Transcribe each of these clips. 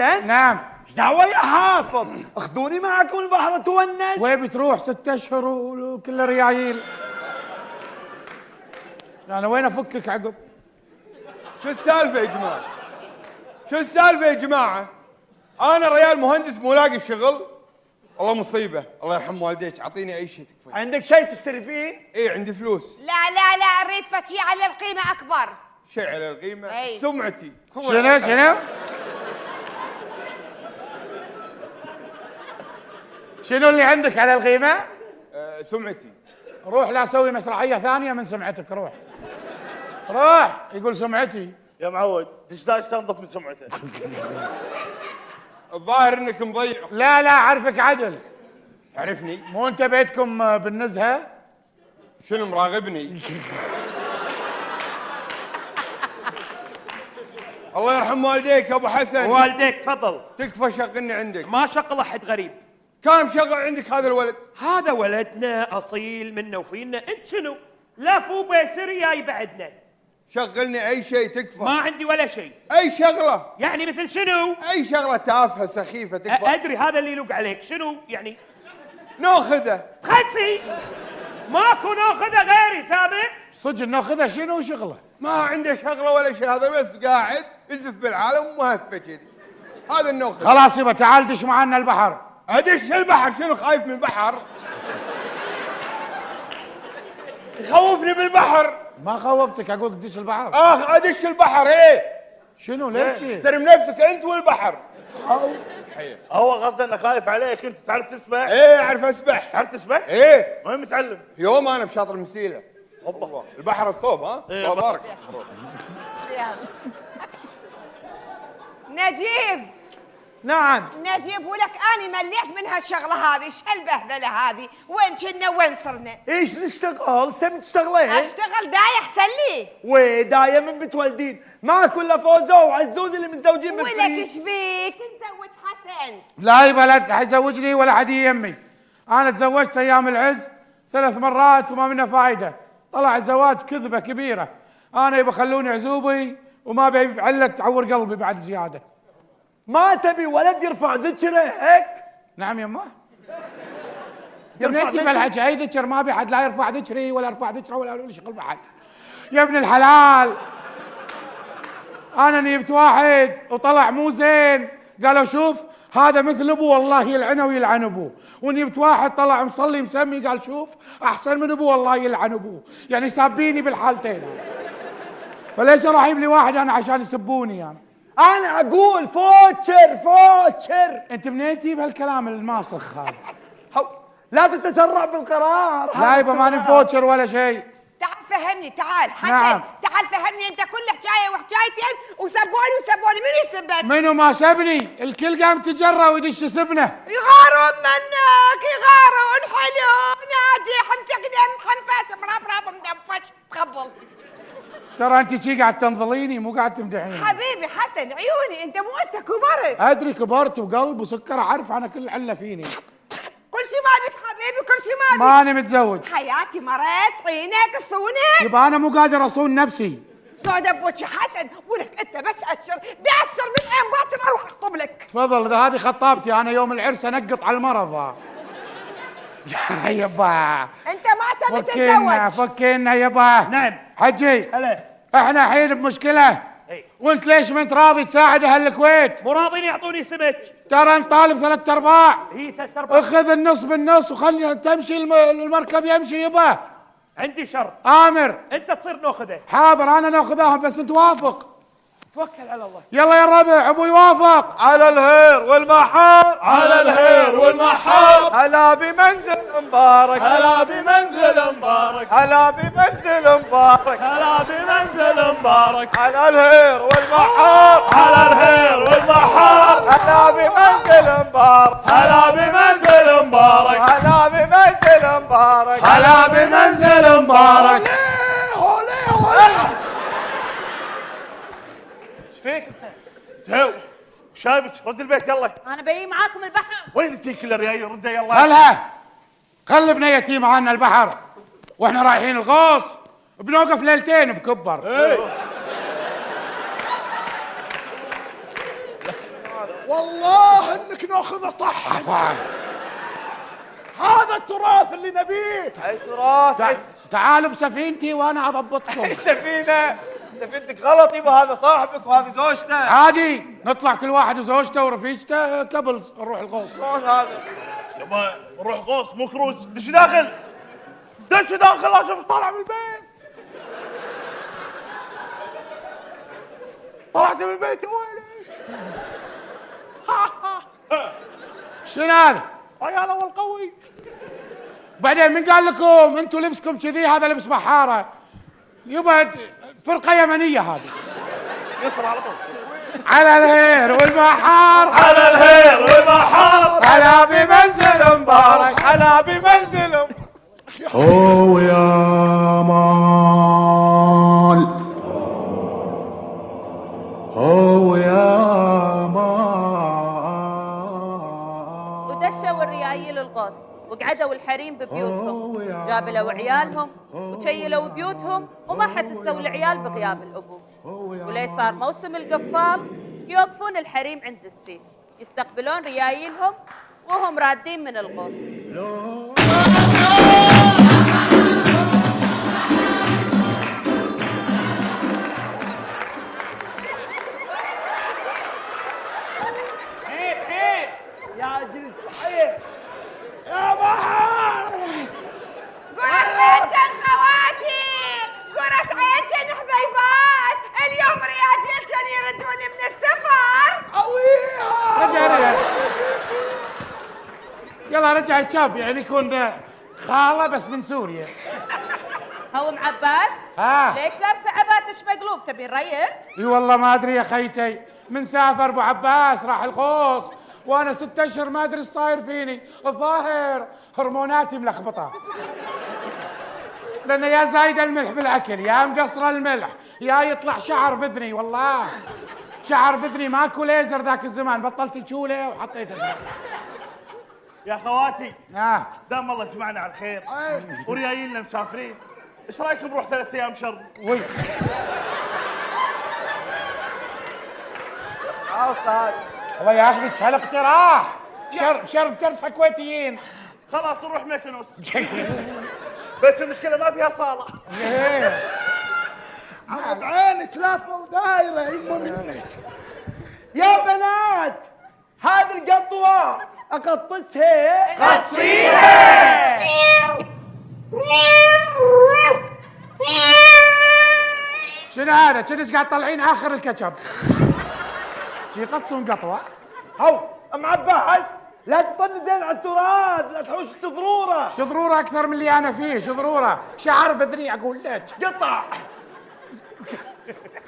نعم. ايش دعوه يا حافظ؟ اخذوني معكم البحر اتونس. وين بتروح 6 اشهر وكل ريايل؟ انا وين افكك عقب؟ شو السالفه يا جماعه؟ شو السالفه يا جماعه؟ انا ريال مهندس مو لاقي شغل. والله مصيبه، الله يرحم والديك، اعطيني اي شيء تكفى. عندك شيء تشتري فيه؟ ايه عندي فلوس. لا لا لا، اريد فتشي على القيمة أكبر. شيء على القيمه. أي. سمعتي. شنو؟ شنو اللي عندك على القيمة؟ سمعتي. روح لا اسوي مسرحية ثانية من سمعتك، روح. روح، يقول سمعتي. يا معود تحتاج تنظف من سمعته. الظاهر انك مضيع. لا لا، اعرفك عدل. تعرفني؟ مو انت بيتكم بالنزهة؟ شنو مراقبني؟ الله يرحم والديك ابو حسن. والديك تفضل. تكفى شغلني عندك. ما شغل احد غريب. كم شغل عندك هذا الولد؟ هذا ولدنا اصيل منا وفينا. انت شنو؟ لا فو بيسري جاي بعدنا. شغلني اي شيء تكفى. ما عندي ولا شيء. اي شغله. يعني مثل شنو؟ اي شغله تافهه سخيفه تكفى. ادري هذا اللي يلوق عليك. شنو يعني؟ ناخذه. تخسي. ماكو ناخذه غيري سامع؟ صدق ناخذها. شنو شغله؟ ما عنده شغله ولا شيء، هذا بس قاعد يزف بالعالم ومهفه كذي. هذا الناخذ. خلاص يبا تعال دش معنا البحر. ادش البحر؟ شنو خايف من البحر؟ يخوفني بالبحر. ما خوفتك، اقول لك دش البحر. ادش البحر. ايه شنو ليش؟ احترم نفسك انت والبحر. هو قصده انه خايف عليك. انت تعرف تسبح؟ ايه اعرف اسبح. تعرف تسبح؟ ايه وين متعلم؟ يوم انا بشاطئ المسيله. اوبا. البحر الصوب. ها الله بارك. يلا. نجيب نعم. نجيب، ولك اني مليت من هالشغله هذه. ايش هالبهذله هذه؟ وين كنا وين صرنا؟ ايش نشتغل؟ تبي تشتغلين؟ اشتغل داي احسن لي. وداية من بتولدين معكم لفوزو وعزوز اللي متزوجين من ولك فريق. ايش بيك؟ نتزوج حسن. لا يبا لا حيزوجني ولا حد يمي. انا تزوجت ايام العز 3 مرات وما منها فايده. طلع زواج كذبه كبيره. انا يبا خلوني عزوبي وما ابي علة تعور قلبي بعد زياده. ما تبي ولد يرفع ذكره هيك؟ نعم يما. يرفع يرفع ذكره؟ الحكي اي ذكر ما ابي حد لا يرفع ذكري ولا يرفع ذكره ولا شغل بحد. يا ابن الحلال، انا نيبت واحد وطلع مو زين. قالوا شوف هذا مثل ابوه والله يلعنه ويلعن ابوه. ونيبت واحد طلع مصلي مسمي قال شوف احسن من ابوه والله يلعن ابوه. يعني سابيني بالحالتين. فليش راح اجيب لي واحد انا عشان يسبوني انا؟ انا اقول فوتشر. انت منين تجيب هالكلام الماسخ هذا؟ لا تتسرع بالقرار. لا يبا ماني فوتشر ولا شيء. تعال فهمني، تعال حسن. نعم. تعال فهمني، انت كل حكايه وحكايتين وسبوني. منو يسبك؟ منو ما سبني؟ الكل قام تجرى ويدش يسبنا. يغارون منك، يغارون. حلو ناجح متقدم حنفش مرابراب مدفش تخبل. ترى انت شي قاعد تنظليني مو قاعد تمدحيني. حبيبي حسن عيوني، انت مو انت كبرت. ادري كبرت وقلب وسكر، اعرف انا كل عله فيني. كل شيء ما بك حبيبي، كل شيء ما بك. ماني متزوج. حياتي مريت طينك صونك. يبقى انا مو قادر اصون نفسي. سود ابوك حسن، ولك انت بس اشر دي اشر من عين باكر اروح اخطب لك. تفضل، اذا هذه خطابتي انا يوم العرس انقط على المرض. يبا انت ما تبي فكينا تتزوج. فكينا يبا. نعم. حجي هلا. احنا الحين بمشكله. اي. وانت ليش ما انت راضي تساعد اهل الكويت؟ مو راضين يعطوني سمك. ترى انت طالب 3/4. هي 3/4. اخذ النص بالنص وخلي تمشي المركب يمشي يبا. عندي شرط. امر. انت تصير ناخذه. حاضر انا ناخذها بس انت وافق. توكل على الله. يلا يا الربع ابو يوافق. على الهير والمحار، على الهير والمحار. هلا بمنزل مبارك، هلا بمنزل مبارك. هلا بمنزل مبارك، هلا بمنزل مبارك. على الهير والمحار، على الهير والمحار. هلا بمنزل مبارك، هلا بمنزل مبارك. هلا بمنزل مبارك، هلا بمنزل مبارك. ايش فيك انت؟ جو شايبك رد البيت يلا. انا بيجي معاكم البحر. وين انتي كل الريايل رده يلا. خل بنيتي معانا البحر واحنا رايحين الغوص بنوقف ليلتين بكبر. والله انك ناخذه صح. هذا التراث اللي نبيه. اي تراث؟ تعالوا بسفينتي وانا اضبطكم. سفينتك غلط يبا، هذا صاحبك وهذه زوجته. عادي نطلع كل واحد وزوجته ورفيجته كبلز نروح الغوص. شلون هذا؟ يبا نروح غوص مو كروز. دش داخل دش داخل اشوف طالع من البيت. طلعت من البيت يا ويلي. شنو هذا؟ عيال اول قوي. بعدين من قال لكم انتم لبسكم كذي؟ هذا لبس بحاره يبا، فرقه يمنيه هذه. يصل على طول. على الهير والبحار، على الهير والبحار، هلا بمنزل مبارك، هلا بمنزل. هو يا مال، هو يا مال. ودشوا الريايل الغوص وقعدوا الحريم ببيوتهم، جابلوا عيالهم وشيلوا بيوتهم وما حسسوا العيال بغياب الأبو. ولي صار موسم القفال يوقفون الحريم عند السيف يستقبلون ريايلهم وهم رادين من الغوص. يا عجلة الحياة يا بحر. قرة عيشن خواتي، قرة عيشن حبيبات، اليوم رياجيلتن يردوني من السفر. رجع يلا رجع الشاب، يعني يكون خاله بس من سوريا. هو ام عباس؟ ليش لابسه عباتك مقلوب؟ تبي نريل؟ اي والله ما ادري يا خيتي، من سافر ابو عباس راح الغوص وانا 6 اشهر ما ادري ايش صاير فيني، الظاهر هرموناتي ملخبطه. لان يا زايده الملح بالاكل يا مقصره الملح يا يطلع شعر بذني، والله شعر بذني ماكو ليزر ذاك الزمان، بطلت شوله وحطيته. يا خواتي اه دام الله جمعنا على الخير وريايلنا مسافرين، ايش رايكم نروح 3 ايام شر؟ وي الله ياخذك هالاقتراح. شرب ترسها كويتيين. خلاص نروح ميكونوس. بس المشكله ما فيها صاله. عقب عينك لافه ودايره يمه منك. يا بنات، هذه القطوة أقطسها قطشيها. شنو هذا؟ كنت قاعد طالعين اخر الكاتشب. شي قطسون قطوه. هو أم عباس لا تطن زين على التراث، لا تحوش شضروره. شضروره اكثر من اللي انا فيه، شضروره شعر بذني اقول لك. قطع.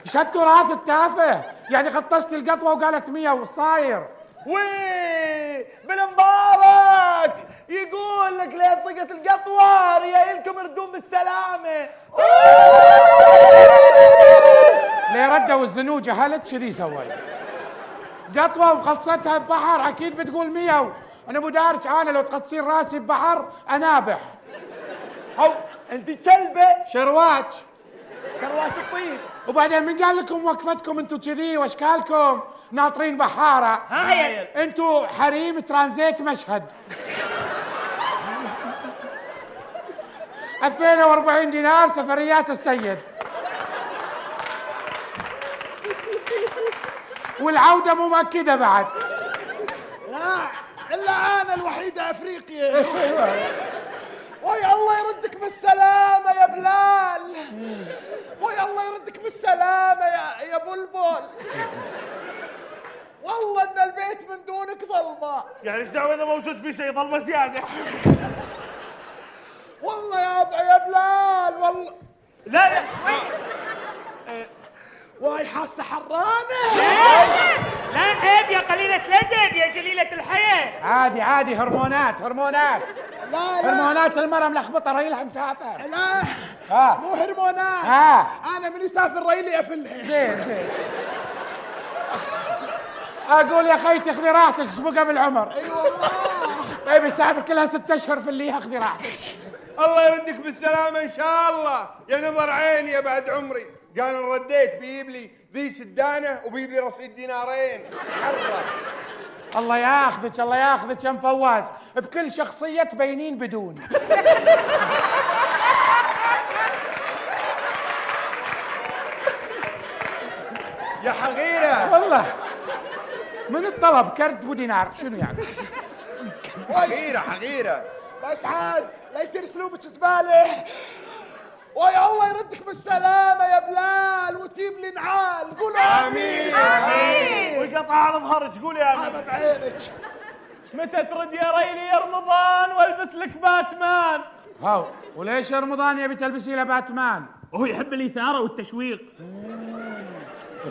شو التراث التافه؟ يعني قطشت القطوه وقالت 100 وصاير. وي بالمبارك يقول لك ليه طقت القطوة ريايلكم يردون بالسلامة. ليه ردوا الزنوجه هلت كذي سوي. قطوه وقلصتها ببحر اكيد بتقول 100. انا ابو دارج، انا لو تقصين راسي ببحر انابح. هو انت كلبة شرواج. شرواش الطين. وبعدين من قال لكم وقفتكم انتم كذي واشكالكم ناطرين بحاره؟ هايل. انتم حريم ترانزيت مشهد. 42 دينار سفريات السيد، والعودة مو مؤكدة بعد. لا الا انا الوحيدة افريقيا. ويا الله يردك بالسلامة يا بلال. ويا الله يردك بالسلامة يا بلبل. والله ان البيت من دونك ظلمة. يعني ايش دعوه اذا موجود في شيء ظلمه زياده؟ والله يا بلال والله. لا لا واي حاسة حرانة. لا عيب يا قليله الادب يا جليله الحياه. عادي عادي، هرمونات هرمونات. لا هرمونات المرأة ملخبطة، ريلها مسافر. لا مو هرمونات. انا من يسافر ريلي افلها. زين اقول يا خيتي خذي راحتك، ايش بقى بالعمر؟ اي والله. طيب يسافر كلها 6 اشهر في اللي خذي راحتك. الله يردك بالسلامة إن شاء الله يا نظر عيني يا بعد عمري. قال رديت بيجيب لي ذي شدانة وبيجيب لي رصيد دينارين. حرة الله ياخذك الله ياخذك يا فواز، بكل شخصية تبينين بدون. يا حقيره والله من الطلب كرت ابو دينار شنو يعني؟ حقيره بس عاد لا يصير اسلوبك زباله. ويا الله يردك بالسلامة يا بلال وتجيب لي نعال. قول امين وقطع على ظهرك قول يا هذا امين. بعينك. متى ترد يا ريلي يا رمضان والبس لك باتمان؟ هاو وليش يا رمضان يبي تلبسي له باتمان؟ وهو يحب الاثاره والتشويق.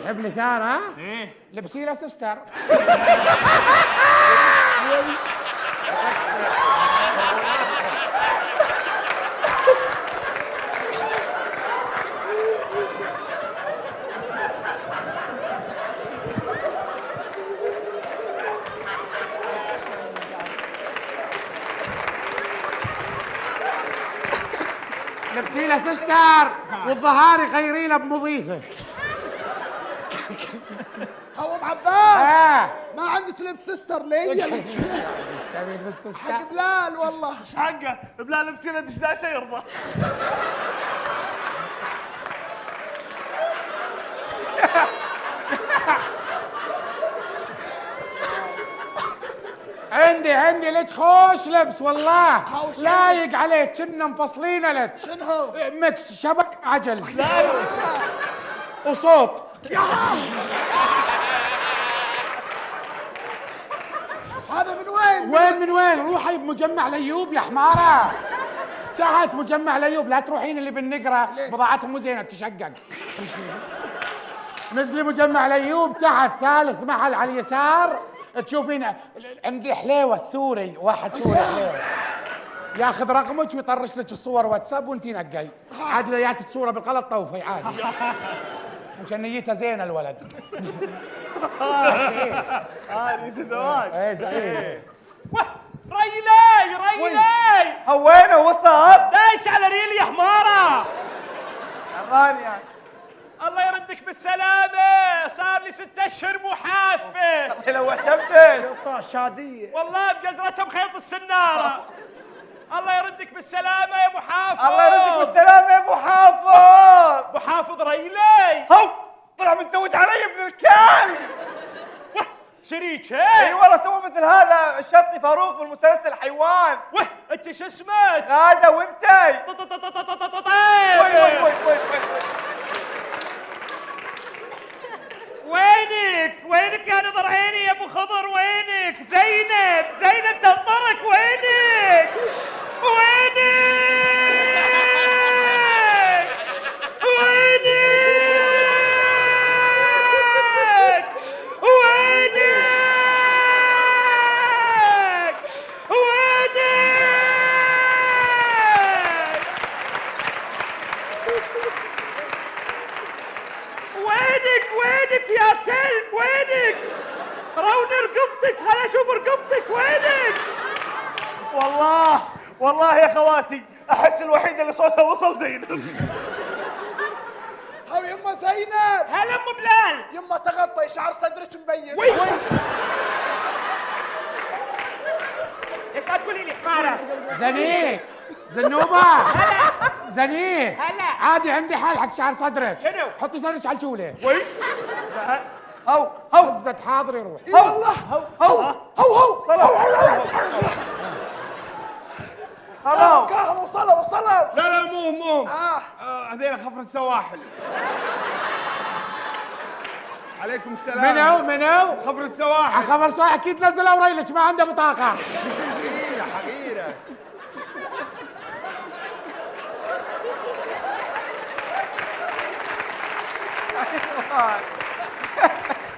يحب الاثار ها؟ ايه لبسي له سستر. لبسي له سستر والظهار غيري له بمضيفه. هو ام عباس اه ما عندك لبس سستر لي؟ ايش تبي تلبس حق سستر؟ بلال والله. حقه بلا لبس له دشداشه يرضى. عندي لك خوش لبس والله خوش لايق عليك كنا مفصلينه لك. شنو هو؟ مكس شبك عجل وصوت. هذا من وين؟ وين من وين؟ روحي بمجمع ليوب يا حماره. تحت مجمع ليوب، لا تروحين اللي بالنقره بضاعتهم مو زينه تشقق. نزلي مجمع ليوب تحت ثالث محل على اليسار تشوفين عندي حليوه السوري، واحد سوري حليوه ياخذ رقمك ويطرش لك الصور واتساب وانتي نقي. عاد لو جاتك صوره بالغلط طوفي عادي عشان نيته زينه الولد. هذه زواج. ايه ريلي هوينه وصل. دايش على ريلي يا حماره. الراني يعني. الله يردك بالسلامة، صار لي 6 أشهر مو حافة. لو اعتمدت قطع شاديه. والله بجزرتها بخيط السنارة. الله يردك بالسلامة يا ابو حافظ. الله يردك بالسلامة يا ابو حافظ. ابو حافظ ريلي. هو طلع متزوج علي ابن الكلب. شريك اي ايه؟ والله سوى مثل هذا الشرطي فاروق في المسلسل حيوان. وه انت شو اسمك؟ هذا وانت. وي وي وي وي وينك يا نظر عيني يا ابو خضر؟ وينك؟ زينب تنطرك. وينك؟ وينك يا كلب؟ وينك؟ روني رقبتك، خليني اشوف رقبتك. وينك؟ والله يا خواتي احس الوحيده اللي صوتها وصل زينب. هاو يما زينب. هلا ام بلال. يما تغطي شعر صدرك مبين. ليش ما تقولي لي حماره؟ زنيه زنوبه زنيه هلا. عادي عندي حل حق شعر صدرك. شنو؟ حطي صدرك على الجوله. وي هو هزت حاضر يروح. اي والله. هو خلاص وصلوا. لا مو هذيلا خفر السواحل. عليكم السلام. منو؟ خفر السواحل. خبر صح اكيد نزلوا وريلك ما عنده بطاقه. حقيره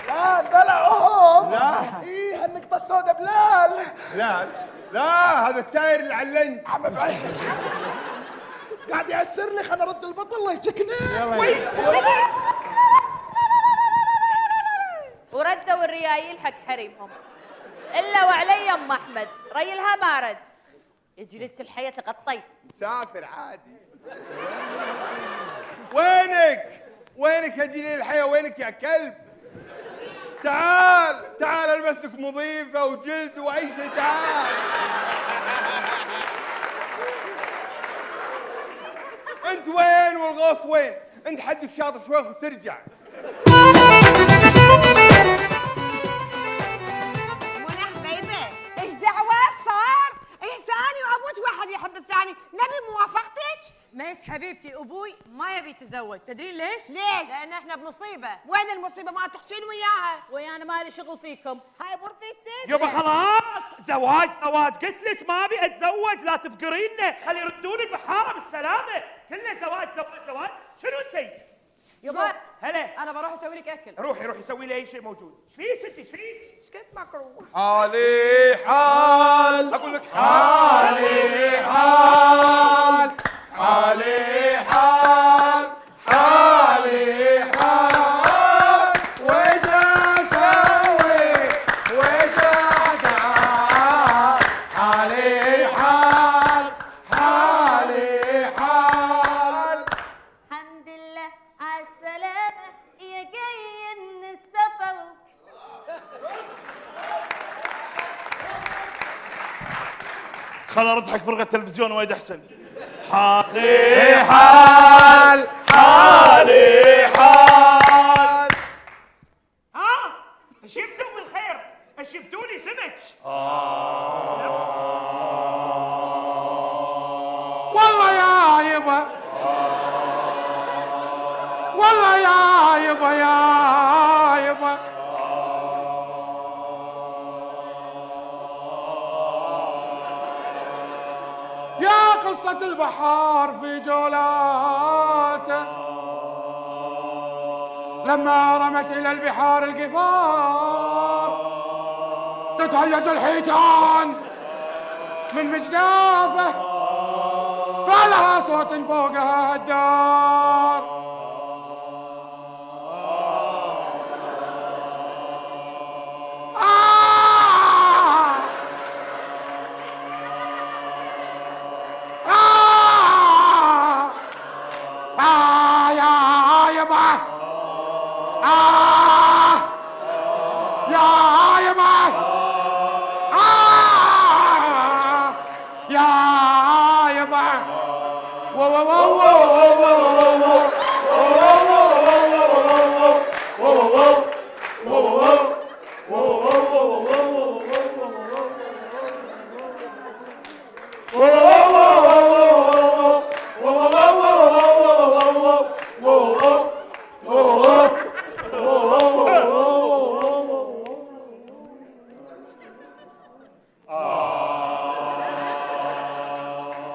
لا بلعهم. لا. ايه هالنقطة السوداء بلال. لا هذا التاير اللي على اللنج. عم بعيد. قاعد يأسر لي خلنا نرد البطل الله يجكنا. وردوا الريايل حق حريمهم الا وعلي ام احمد ريلها ما رد. يجي ليله الحياه تغطي. مسافر عادي. وينك يا جليل الحياة؟ وينك يا كلب؟ تعال تعال البسك مضيفه وجلد واي شيء، تعال. انت وين والغوص وين؟ انت حدك شاطر شوي وترجع. منى حبيبه ايش دعوه صار؟ ثاني واموت واحد يحب الثاني، نبي موافقتك؟ ميس حبيبتي ابوي ما يبي يتزوج، تدرين ليش؟ ليش؟ لان احنا بمصيبه. وين المصيبه؟ ما تحكين وياها. ويانا مالي شغل فيكم. هاي بورثيتك. يبا خلاص زواج قلت لك ما ابي اتزوج، لا تفقرينا، خلي يردوني البحاره بالسلامه، كله زواج. شنو انتي؟ يبا هلا انا بروح اسوي لك اكل. روحي سوي لي اي شيء موجود. ايش فيك انت؟ ايش فيك؟ ايش كنت مكروه؟ حالي حال، اقول لك حالي حال، حالي حال، حالي حال، ويش اسوي ويش ادعى، حالي حال، حالي حال. الحمد لله على السلامة يا جاي من السفر. خل ارد حق فرقه التلفزيون وايد احسن. حالي حال، حالي حال. شفتوا بالخير، شفتوني سمك. والله يا يبا، والله يا يبا يا يبا. يا قصة البحار في جولاته، لما رمت إلى البحار القفار، تتهيج الحيتان من مجدافه، فلها صوت فوقها الدار. يا يبا، يا يبا، يا يبا.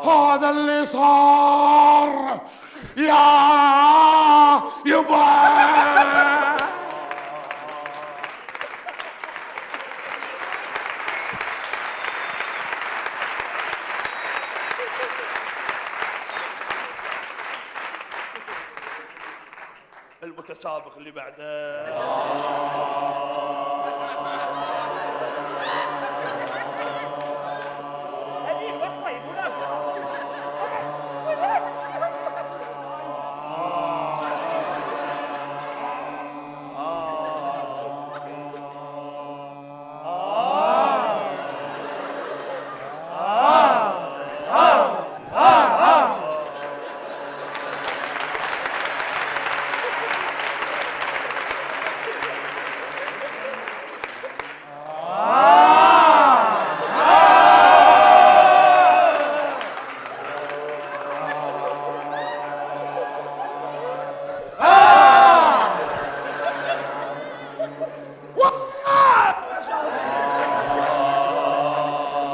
هذا اللي صار يا يبا. المتسابق اللي بعده.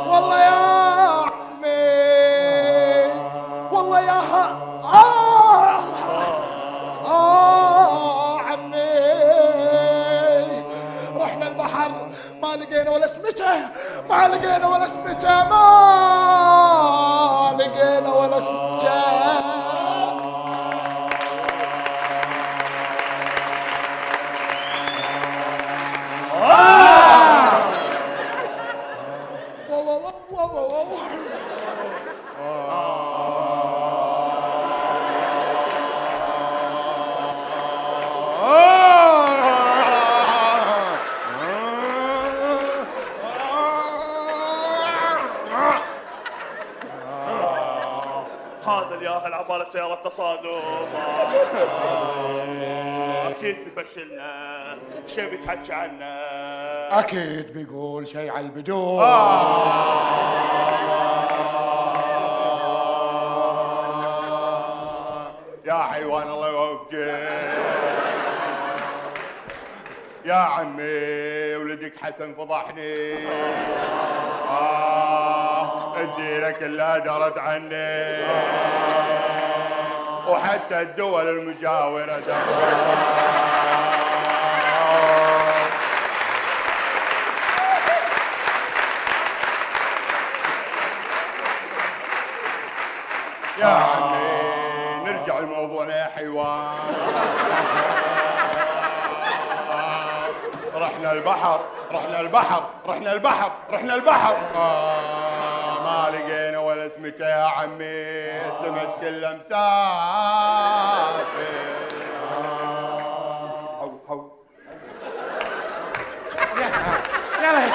والله يا عمي، والله يا عمي، رحنا البحر ما لقينا ولا سمكة، ما لقينا ولا سمكة، ما لقينا ولا سمكة. الياهل عباله سياره تصادم. اكيد بفشلنا، شي بيتحكى عنا. اكيد بيقول شيء على البدون. يا حيوان الله يوفقك يا عمي، ولدك حسن فضحني. الديره كلها درت عني، وحتى الدول المجاوره درت. يا عمي نرجع لموضوعنا يا حيوان. رحنا البحر رحنا البحر رحنا البحر رحنا البحر، ما لقينا ولا سمكة يا عمي، السمك كله مسافر. هو يلا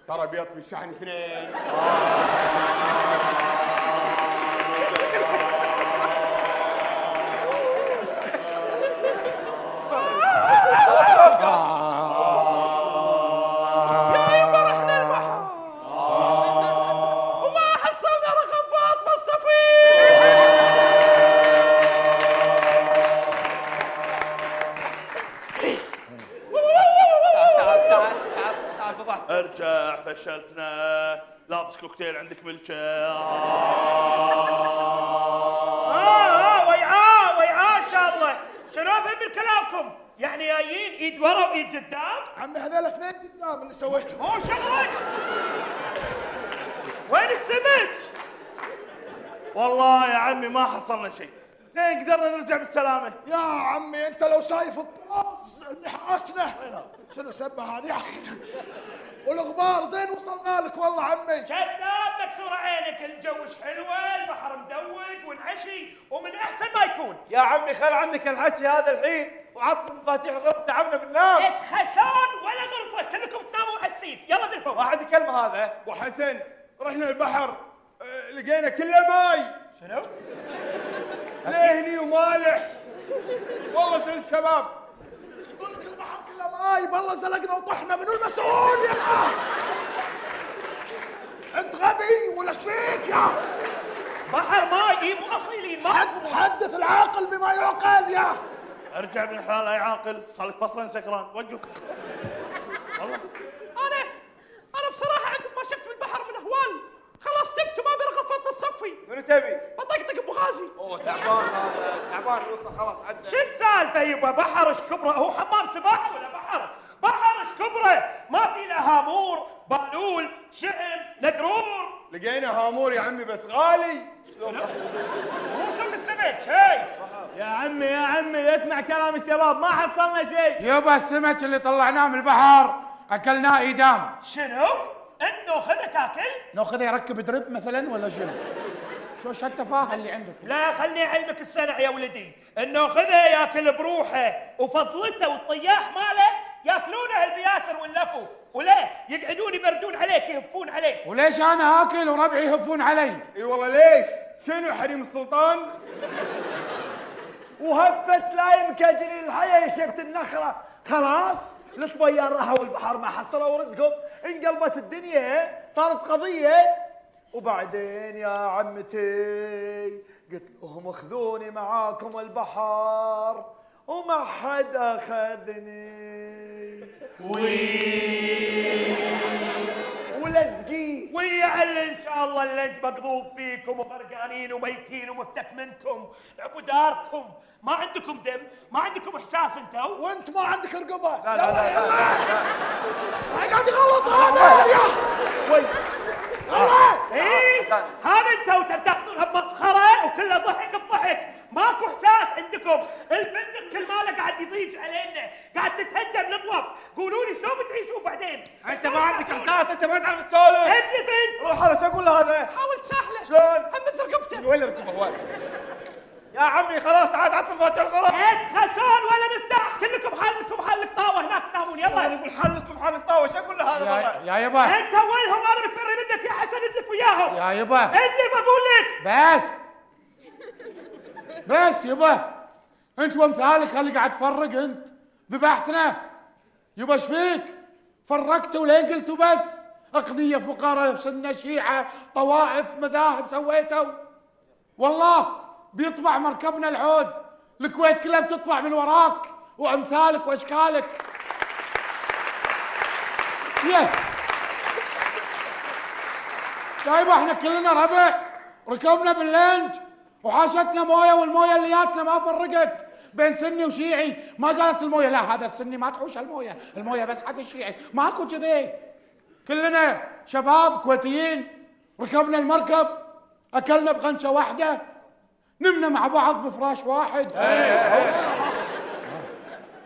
ترى بيطفي الشحن اثنين. وما حصلنا رقم فاطمه الصفي. ارجع فشلتنا، لابس كوكتيل عندك ملكه. ويعاه ان شاء الله. شنو افهم من كلامكم؟ يعني جايين ايد ورا وايد قدام؟ عمي هذول اثنين قدام اللي سويتهم. مو شغلك. وين السمك؟ والله يا عمي ما حصلنا شيء، زين قدرنا نرجع بالسلامه. يا عمي انت لو شايف الطاس اللي حاشنا شنو سبه هذه والغبار زين وصلنا لك والله عمي. كذاب مكسوره عينك، الجوش حلوه، البحر مدوق والعشي ومن احسن ما يكون. يا عمي خل عنك الحكي هذا الحين وعط مفاتيح الغرفه تعبنا بالنار. اتخسون ولا غرفه، كلكم تناموا على السيف. يلا دلفوا. واحد يكلمه هذا. وحسن رحنا البحر لقينا كله ماي. شنو؟ لهني ومالح. والله سل الشباب يقول لك البحر كله ماي، بالله زلقنا وطحنا، منو المسؤول يا انت غبي ولا ايش فيك يا؟ بحر ماي مو اصيلين ما حدث العاقل بما يعقل يا. ارجع من الحلال يا عاقل، صار لك فصلين سكران. وقف. والله انا بصراحه عقب ما شفت بالبحر من اهوال خلاص تبت وما ابي رغفات بالصفي. منو تبي؟ بطقطق ابو غازي. اوه تعبان هذا، تعبان الوسط خلاص عدى. شو السالفه يبا؟ بحر ايش كبره؟ هو حمام سباحه ولا بحر؟ بحر ايش كبره؟ ما في لا هامور، بالول، شعم، نقرور. لقينا هامور يا عمي بس غالي. مو شو السمك هاي. يا عمي اسمع كلام الشباب، ما حصلنا شيء. يبا السمك اللي طلعناه من البحر اكلناه ايدام. شنو؟ انت ناخذه تاكل؟ ناخذه يركب درب مثلا ولا شنو؟ شو التفاهه اللي عندك؟ لا خلني اعلمك السنع يا ولدي، انه خذه ياكل بروحه، وفضلته والطياح ماله ياكلونه البياسر واللفو، ولا يقعدون يبردون عليك يهفون عليك. وليش انا اكل وربعي يهفون علي؟ اي والله ليش؟ شنو حريم السلطان؟ وهفت لايمك جليل الحياه يا شيبه النخره. خلاص الصبيان راحوا البحر ما حصلوا رزقهم، انقلبت الدنيا صارت قضيه. وبعدين يا عمتي قلت لهم خذوني معاكم البحر وما حد اخذني. ولزقين ويعل ان شاء الله اللنج مقذوف فيكم وغرقانين وميتين ومفتك منكم عقب داركم. ما عندكم دم، ما عندكم احساس انتوا. وانت ما عندك رقبه. لا لا لا قاعد غلط هذا. وي ايه هذا انتوا تاخذونها بمسخره وكله ضحك بضحك. ماكو احساس عندكم. البندق كل ماله قاعد يضيج علينا، قاعد تتهدم نطوف. قولوا لي شلون بتعيشون بعدين؟ انت ما عندك احساس، انت ما تعرف تسولف. ابني بنت روح انا شو اقول له هذا؟ حاول تشاحله شلون؟ حمس رقبته. وين ركبه وين؟ يا عمي خلاص عاد عطل فاتح الغرف. خسون ولا مفتاح، كلكم حلكم طاوه هناك تنامون. يلا انا اقول حلكم حل الطاوه، شو اقول له هذا طبعا؟ يا يبا انت وينهم؟ انا متبري منك يا حسن، ادلف وياهم. يا يبا ادلف اقول لك. بس يبا انت وامثالك اللي قاعد تفرق. انت ذبحتنا يبا. ايش فيك؟ فرقتوا لين قلتوا بس اقنيه فقراء سنه شيعه طوائف مذاهب سويتوا. والله بيطبع مركبنا العود، الكويت كلها بتطبع من وراك وامثالك واشكالك. يا احنا كلنا ربع، ركبنا باللنج وحاشتنا مويه، والمويه اللي جاتنا ما فرقت بين سني وشيعي. ما قالت المويه لا هذا السني ما تحوش المويه بس حق الشيعي. ماكو كذي. كلنا شباب كويتيين ركبنا المركب، اكلنا بغنشه واحده، نمنا مع بعض بفراش واحد.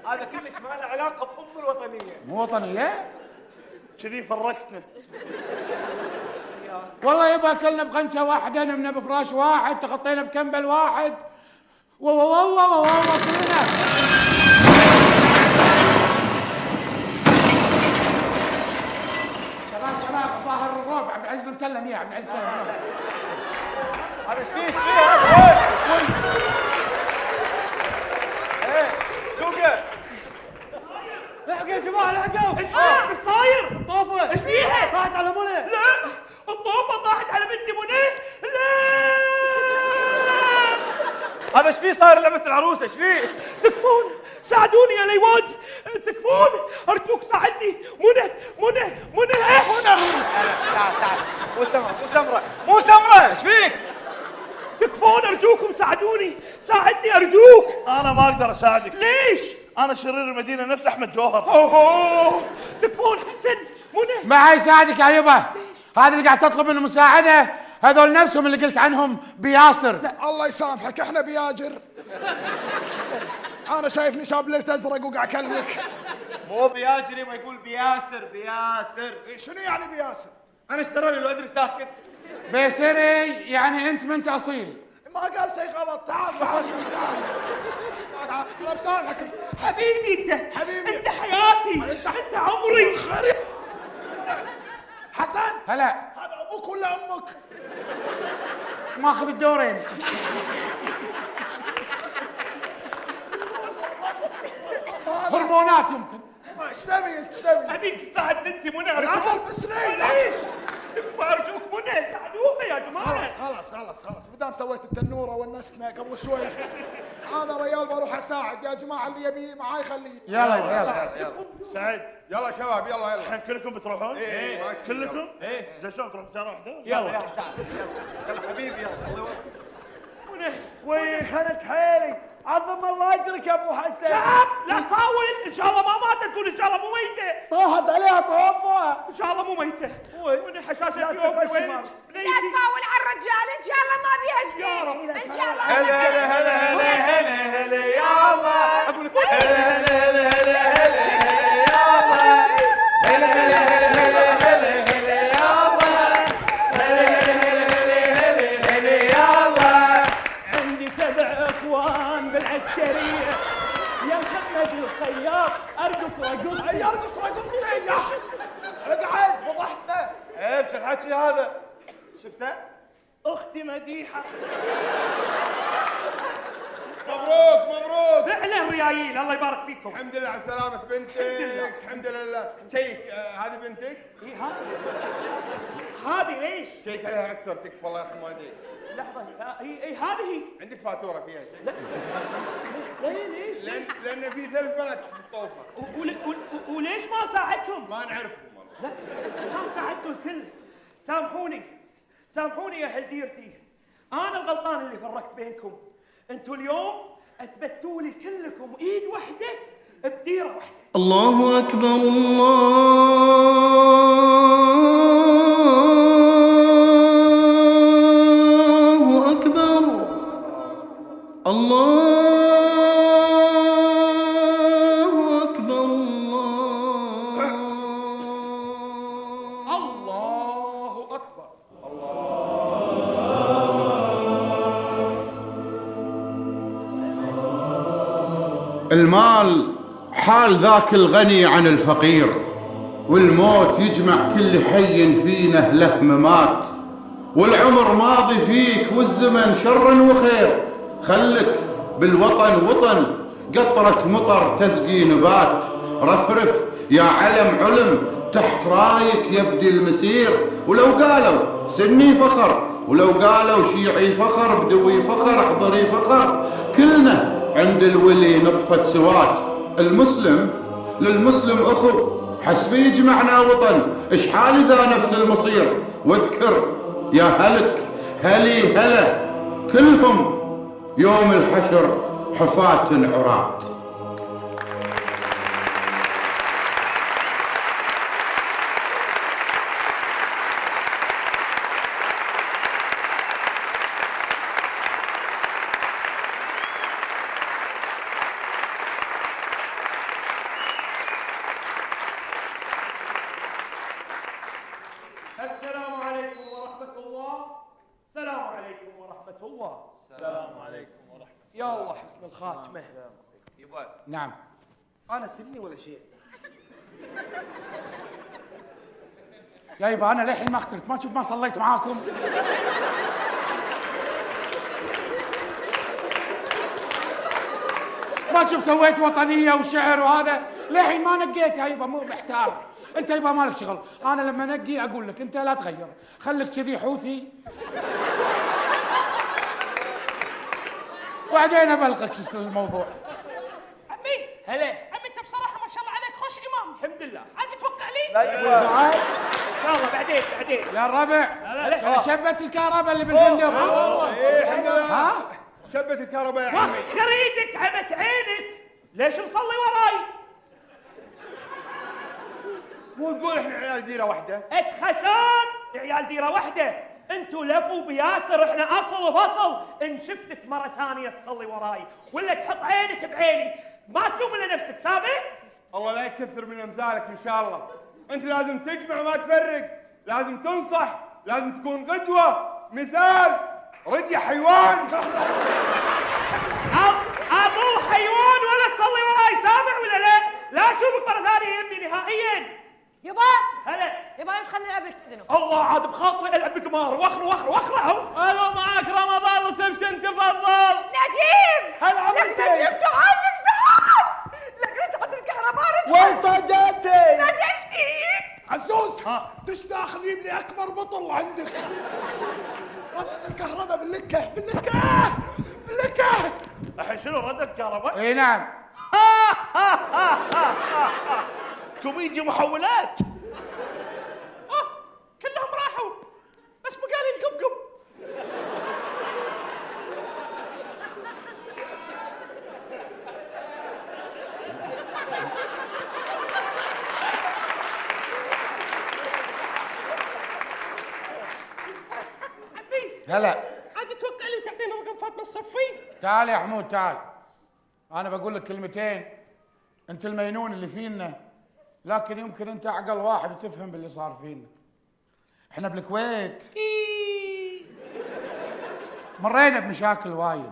هذا كلش ما له علاقه بام الوطنيه. مو وطنيه؟ كذي فرقتنا. والله يبا اكلنا بغنشه واحده، نمنا بفراش واحد، تغطينا بكمبل واحد. كلنا. شباب ظاهر الرعب. عبد العزيز مسلم يا عبد العزيز مسلم. هذا ايش فيه؟ هذا ايه شوقه. لحقوا يا جماعه لحقوا. ايش صاير؟ الطوفه ايش فيها؟ طاحت على منى. لا الطوفه طاحت على بنتي منى. لا هذا ايش فيه صاير لعبه العروسه؟ ايش فيه؟ تكفون ساعدوني يا ليواد، تكفون ارجوك ساعدني. منى تعال مو سمره ايش فيك؟ تكفون ارجوكم ساعدوني، ساعدني ارجوك. انا ما اقدر اساعدك. ليش؟ انا شرير المدينه نفس احمد جوهر. اوه تكفون حسن. منى ما حيساعدك يا يبا. هذا اللي قاعد تطلب منه مساعده هذول نفسهم اللي قلت عنهم بياسر. الله يسامحك احنا بياجر. انا شايفني شاب ليت ازرق وقاعد اكلمك. مو بياجري ما يقول بياسر. شنو يعني بياسر؟ انا اشترى لي الوادري ساكت. بيسري يعني انت منت اصيل. ما قال شيء غلط. تعال انا بسامحك حبيبي انت، حبيبي. انت حياتي، انت عمري. حسن هلا هذا ابوك ولا امك؟ ماخذ الدورين. هرمونات يمكن. ايش تبي انت؟ ايش تبي؟ ابيك تساعد بنتي منى ركض ارجوك. المسنين. ليش؟ ارجوك منى ساعدوها يا جماعه. خلاص بدام سويت التنوره ونسنا قبل شوي. انا ريال بروح اساعد يا جماعه. اللي يبي معاي خليه. يلا سعد يلا شباب يلا الحين كلكم بتروحون؟ إيه، ماشي. كلكم؟ إيه. زين شلون تروحون سياره واحده؟ يلا حبيبي يلا. وي خنت حيلي. عظم الله اجرك يا ابو حسن. شعب لا تفاول، ان شاء الله ما ماتت، تقول ان شاء الله مو ميته. طاحت عليها طوفه. ان شاء الله مو ميته. منى حشاشه لا اليوم تغش وين؟ مال. لا تفاول على الرجال، ان شاء الله ما بيها جديد. ان شاء الله هلا يا الله. اقول لك هلا عندي 7 اخوان بالعسكريه، يا محمد الخياط ارقص واقص. يرقص رقصتين يا اقعد فضحتنا. ايه بش الحكي هذا؟ شفته؟ اختي مديحه مبروك مبروك. فعلا ريايل، الله يبارك فيكم. الحمد لله على سلامة بنتك. الحمد لله. شيك هذه بنتك؟ اي هذه ليش؟ شيك عليها اكثر تكفى الله يرحم والديك. لحظة، اي هذه عندك فاتورة فيها شيء؟ ليش؟ لأن في 3 بنات تحت الطوفة. وليش ما ساعدتهم؟ ما نعرفهم والله. لا كان ساعدتوا الكل. سامحوني يا اهل ديرتي، انا الغلطان اللي فرقت بينكم. انتوا اليوم اثبتوا لي كلكم ايد واحده بديره واحده. الله اكبر الله اكبر الله اكبر الله اكبر. المال حال ذاك الغني عن الفقير، والموت يجمع كل حي فينا له ممات، والعمر ماضي فيك والزمن شر وخير، خلك بالوطن وطن قطرة مطر تسقي نبات، رفرف يا علم تحت رايك يبدي المسير، ولو قالوا سني فخر، ولو قالوا شيعي فخر، بدوي فخر، احضري فخر، كلنا عند الولي نطفة سوات، المسلم للمسلم أخو، حسب يجمعنا وطن، إشحال إذا نفس المصير، واذكر يا هلك هلي هلا كلهم يوم الحشر حفاة عراة. السلام عليكم ورحمة الله. السلام عليكم ورحمة الله. السلام عليكم ورحمة الله. يا الله حسن الخاتمة. يبا نعم. أنا سني ولا شيء؟ يا يبا انا للحين ما اخترت، ما شفت ما صليت معاكم. ما شوف سويت وطنيه وشعر وهذا، للحين ما نقيت يا يبا، مو محتار. انت يبا مالك شغل، انا لما نقي اقول لك انت لا تغير، خليك كذي حوثي وبعدين ابلغك الموضوع. عمي هلا. عمي انت بصراحه ما شاء الله عليك خوش امام. الحمد لله. عاد تتوقع لي؟ ايوه ان شاء الله بعدين. يا الربع كان شبت الكهرباء اللي بالفندق. ايه الحمد لله. ها؟ شبت الكهرباء يا عمي. وخر ايدك عمت عينك، ليش مصلي وراي؟ مو تقول احنا عيال ديره واحده؟ اتخسان عيال ديره واحده، انتوا لفوا بياسر، احنا اصل وفصل. ان شفتك مره ثانيه تصلي وراي ولا تحط عينك بعيني ما تلوم الا نفسك، سامع؟ الله لا يكثر من امثالك ان شاء الله. انت لازم تجمع ما تفرق، لازم تنصح، لازم تكون قدوه مثال. رد يا حيوان. اظل حيوان ولا تصلي وراي، سامع ولا لا؟ لا اشوفك مره ثانيه يمي نهائيا. يبا هلا. يبا مش خلينا نلعب الكازينو. الله عاد بخاطري العب بقمار، وخر اهو. الو معك رمضان ريسبشن تفضل. نجيب هلا عمتي. لك نجيب تعال لك رجعت الكهرباء وين صجتي؟ نادلتي عزوز دش داخل يبني اكبر بطل عندك. ربط الكهرباء باللكه الحين شنو رد الكهرباء؟ اي نعم. كوميديا محولات. كلهم راحوا بس بقالي القبقب. هلا. عاد تتوقع لي تعطينا رقم فاطمه الصفي؟ تعال يا حمود تعال، انا بقول لك كلمتين، انت المجنون اللي فينا، لكن يمكن انت عقل واحد وتفهم باللي صار فينا. احنا بالكويت مرينا بمشاكل وايد،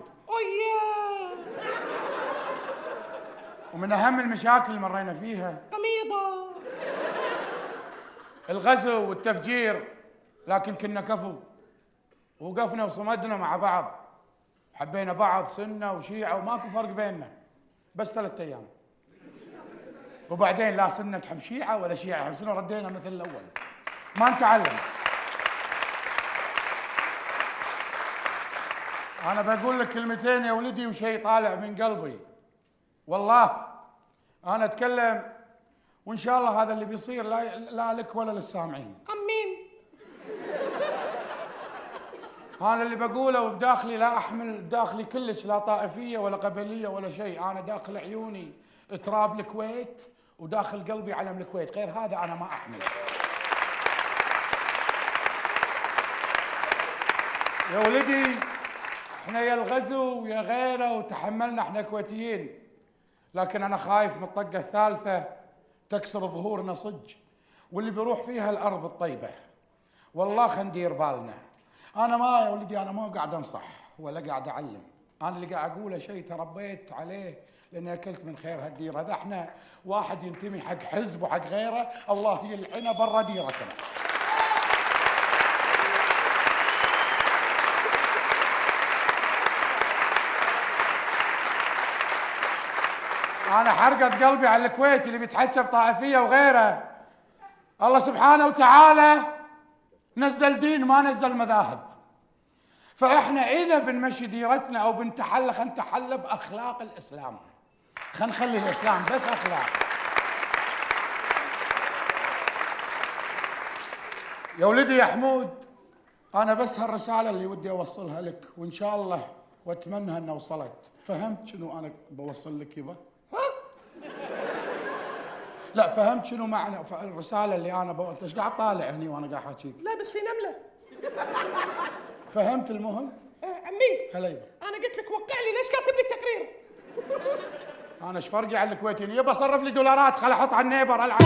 ومن اهم المشاكل اللي مرينا فيها قميضه الغزو والتفجير، لكن كنا كفو، وقفنا وصمدنا مع بعض، حبينا بعض سنه وشيعه وماكو فرق بيننا، بس 3 ايام. وبعدين لا سنه تحب شيعه ولا شيعه يحب سنه، ردينا مثل الاول، ما نتعلم. انا بقول لك كلمتين يا ولدي وشيء طالع من قلبي، والله انا اتكلم وان شاء الله هذا اللي بيصير لا لك ولا للسامعين. امين. انا اللي بقوله وبداخلي لا احمل بداخلي كلش لا طائفيه ولا قبليه ولا شيء، انا داخل عيوني تراب الكويت وداخل قلبي علم الكويت، غير هذا انا ما احمل. يا ولدي احنا يا الغزو ويا غيره وتحملنا احنا كويتيين، لكن انا خايف من الطقه الثالثه تكسر ظهورنا صج، واللي بيروح فيها الارض الطيبه. والله خلينا ندير بالنا. انا ما يا ولدي انا ما قاعد انصح ولا قاعد اعلم، انا اللي قاعد اقوله شيء تربيت عليه لاني اكلت من خير هالديره. هذا احنا واحد ينتمي حق حزب وحق غيره الله يلعنه برا ديرتنا. أنا حرقت قلبي على الكويت اللي بيتحكى بطائفية وغيره. الله سبحانه وتعالى نزل دين ما نزل مذاهب، فإحنا إذا بنمشي ديرتنا أو بنتحلى خلينا نتحلى بأخلاق الإسلام، خلينا نخلي الإسلام بس أخلاق. يا ولدي يا حمود، أنا بس هالرسالة اللي ودي أوصلها لك، وإن شاء الله وأتمنى أنها وصلت. فهمت شنو أنا بوصل لك يبا؟ لا فهمت شنو معنى الرسالة اللي أنا أنت إيش قاعد طالع هني وأنا قاعد أحاكيك؟ لا بس في نملة. فهمت المهم؟ عمي هلا يبا، أنا قلت لك وقع لي، ليش كاتب لي التقرير؟ أنا إيش فرقي على الكويتيين؟ يبا صرف لي دولارات خل أحط على النيبر ألعب.